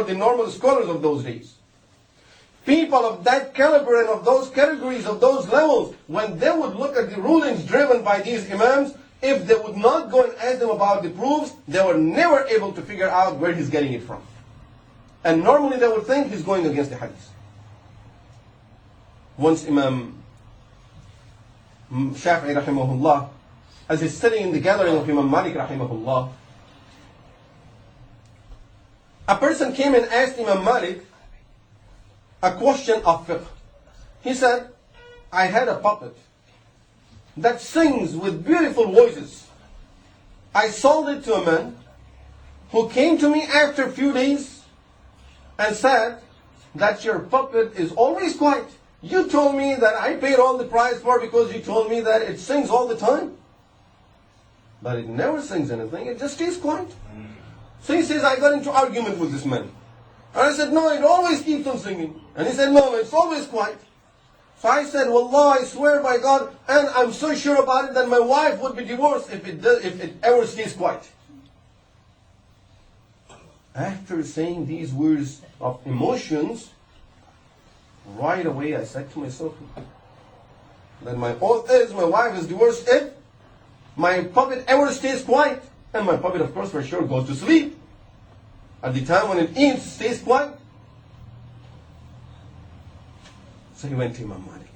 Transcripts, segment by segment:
for the normal scholars of those days. People of that caliber and of those categories, of those levels, when they would look at the rulings driven by these imams, if they would not go and ask them about the proofs, they were never able to figure out where he's getting it from. And normally they would think he's going against the hadith. Once Imam Shafi Rahimahullah, as he's sitting in the gathering of Imam Malik Rahimahullah, a person came and asked Imam Malik a question of fiqh. He said, I had a puppet that sings with beautiful voices. I sold it to a man who came to me after a few days and said that your puppet is always quiet. You told me that I paid all the price for because you told me that it sings all the time. But it never sings anything, it just stays quiet. So he says, I got into argument with this man. And I said, no, it always keeps on singing. And he said, no, it's always quiet. So I said, Wallah, I swear by God, and I'm so sure about it that my wife would be divorced if it ever stays quiet. After saying these words of emotions, right away I said to myself, that my oath is my wife is divorced if my puppet ever stays quiet. And my puppet, of course, for sure goes to sleep. At the time when it eats, stays quiet. So he went to Imam Malik.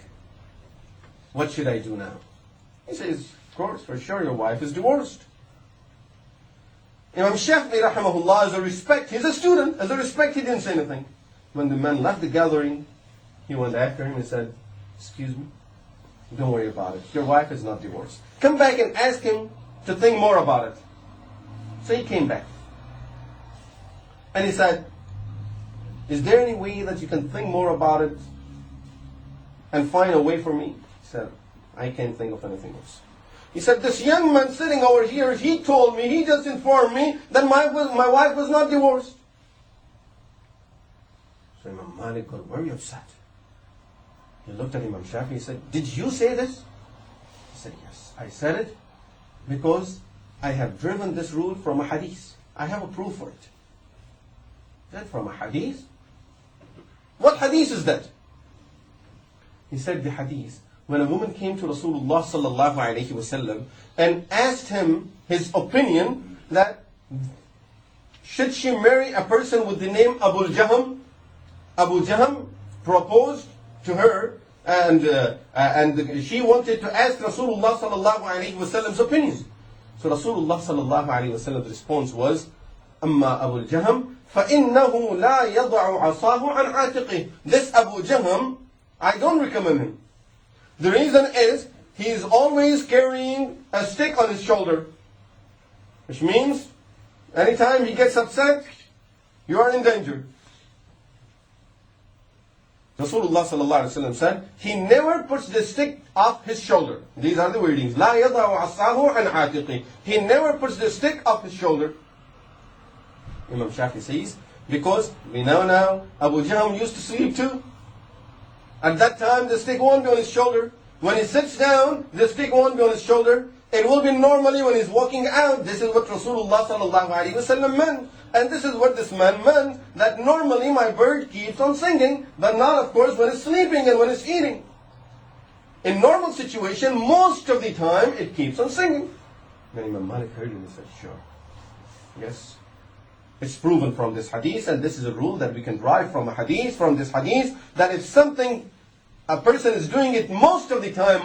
What should I do now? He says, of course, for sure your wife is divorced. Imam Shafi Rahimahullah, as a respect, he's a student, as a respect he didn't say anything. When the man left the gathering, he went after him and said, excuse me, don't worry about it. Your wife is not divorced. Come back and ask him to think more about it. So he came back. And he said, is there any way that you can think more about it and find a way for me? He said, I can't think of anything else. He said, this young man sitting over here, he told me, he just informed me that my wife was not divorced. So Imam Malik got very upset. He looked at Imam Shafi and said, did you say this? He said, yes, I said it because I have driven this rule from a hadith. I have a proof for it. That from a hadith? What hadith is that? He said the hadith. When a woman came to Rasulullah sallallahu alayhi wasallam and asked him his opinion that should she marry a person with the name Abu Jahm? Abu Jahm proposed to her and she wanted to ask Rasulullah sallallahu alayhi wasallam's opinion. So Rasulullah sallallahu alayhi wasallam's response was, Amma Abu Jahm, فَإِنَّهُ لَا يَضَعُ عَصَاهُ عَنْ عَاتِقِهِ. This Abu Jahm, I don't recommend him. The reason is, he is always carrying a stick on his shoulder. Which means, anytime he gets upset, you are in danger. Rasulullah sallallahu alaihi wasallam said, he never puts the stick off his shoulder. These are the wordings. لَا يَضَعُ عَصَاهُ عَنْ عَاتِقِهِ. He never puts the stick off his shoulder. Imam Shafi says, because we know now, Abu Jahm used to sleep too. At that time, the stick won't be on his shoulder. When he sits down, the stick won't be on his shoulder. It will be normally when he's walking out. This is what Rasulullah sallallahu alaihi wasallam meant. And this is what this man meant, that normally my bird keeps on singing, but not of course when it's sleeping and when it's eating. In normal situation, most of the time, it keeps on singing. Then Imam Malik heard him and said, sure. Yes. It's proven from this hadith, and this is a rule that we can derive from a hadith, from this hadith, that if something, a person is doing it most of the time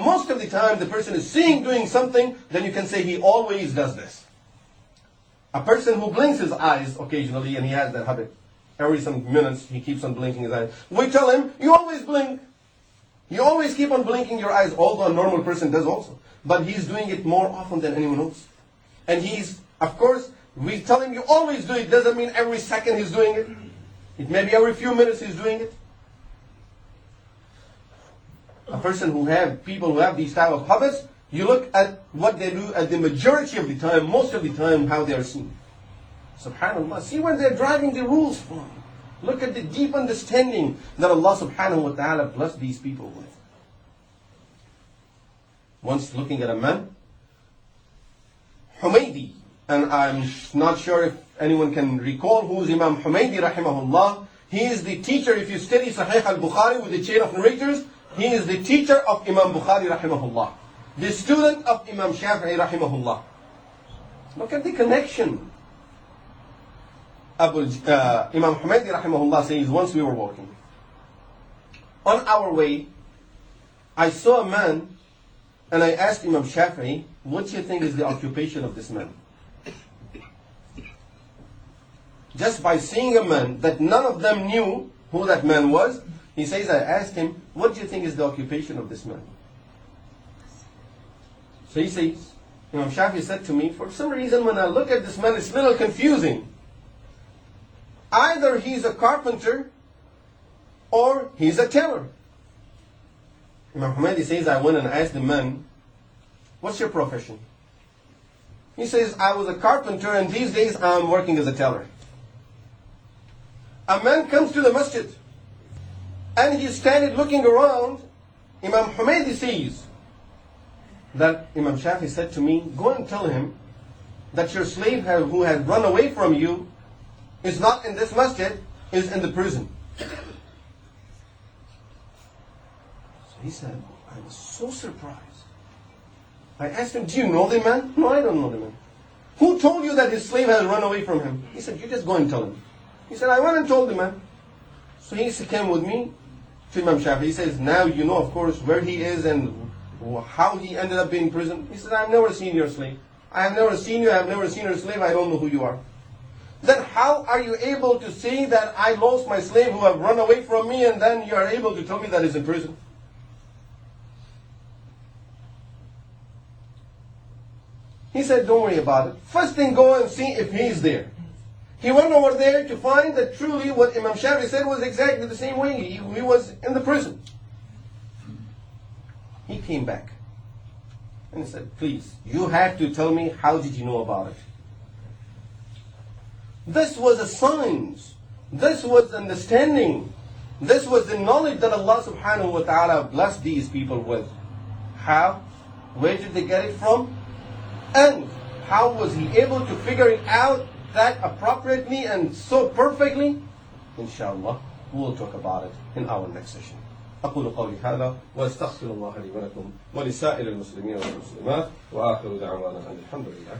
the person is seeing doing something, then you can say he always does this. A person who blinks his eyes occasionally, and he has that habit, every some minutes he keeps on blinking his eyes. We tell him, you always blink. You always keep on blinking your eyes, although a normal person does also. But he's doing it more often than anyone else. And he's, of course, we tell him you always do it, doesn't mean every second he's doing it. It may be every few minutes he's doing it. A person people who have these type of habits, you look at what they do at the majority of the time, most of the time, how they are seen. SubhanAllah. See where they're driving the rules from. Look at the deep understanding that Allah subhanahu wa ta'ala blessed these people with. Once looking at a man, Humaydi, and I'm not sure if anyone can recall who is Imam Humaydi Rahimahullah. He is the teacher, if you study Sahih al-Bukhari with the chain of narrators, he is the teacher of Imam Bukhari Rahimahullah. The student of Imam Shafi Rahimahullah. Look at the connection. Imam Humaydi Rahimahullah says, once we were walking. On our way, I saw a man, and I asked Imam Shafi, what do you think is the occupation of this man? Just by seeing a man that none of them knew who that man was, he says, I asked him, what do you think is the occupation of this man? So he says, Imam Shafi said to me, for some reason when I look at this man, it's a little confusing. Either he's a carpenter or he's a tailor. Imam Humaydi says, I went and asked the man, what's your profession? He says, I was a carpenter and these days I'm working as a tailor. A man comes to the masjid and he's standing looking around. Imam Humaydi says that Imam Shafi said to me, go and tell him that your slave who has run away from you is not in this masjid, is in the prison. So he said, I was so surprised. I asked him, do you know the man? No, I don't know the man. Who told you that his slave has run away from him? He said, you just go and tell him. He said, I went and told the man. So he came with me to Imam Shafi. He says, now you know, of course, where he is and how he ended up being in prison. He said, I've never seen your slave. I have never seen you. I have never seen your slave. I don't know who you are. Then how are you able to say that I lost my slave who have run away from me, and then you are able to tell me that he's in prison? He said, don't worry about it. First thing, go and see if he's there. He went over there to find that truly what Imam Shafi said was exactly the same way. He was in the prison. He came back and he said, please, you have to tell me, how did you know about it? This was a science. This was understanding. This was the knowledge that Allah subhanahu wa ta'ala blessed these people with. How? Where did they get it from? And how was he able to figure it out that appropriately and so perfectly? Inshallah, we'll talk about it in our next session. أقول قولي هذا وأستغفر الله لي ولكم ولسائر المسلمين والمسلمات وآخر دعوانا أن الحمد لله.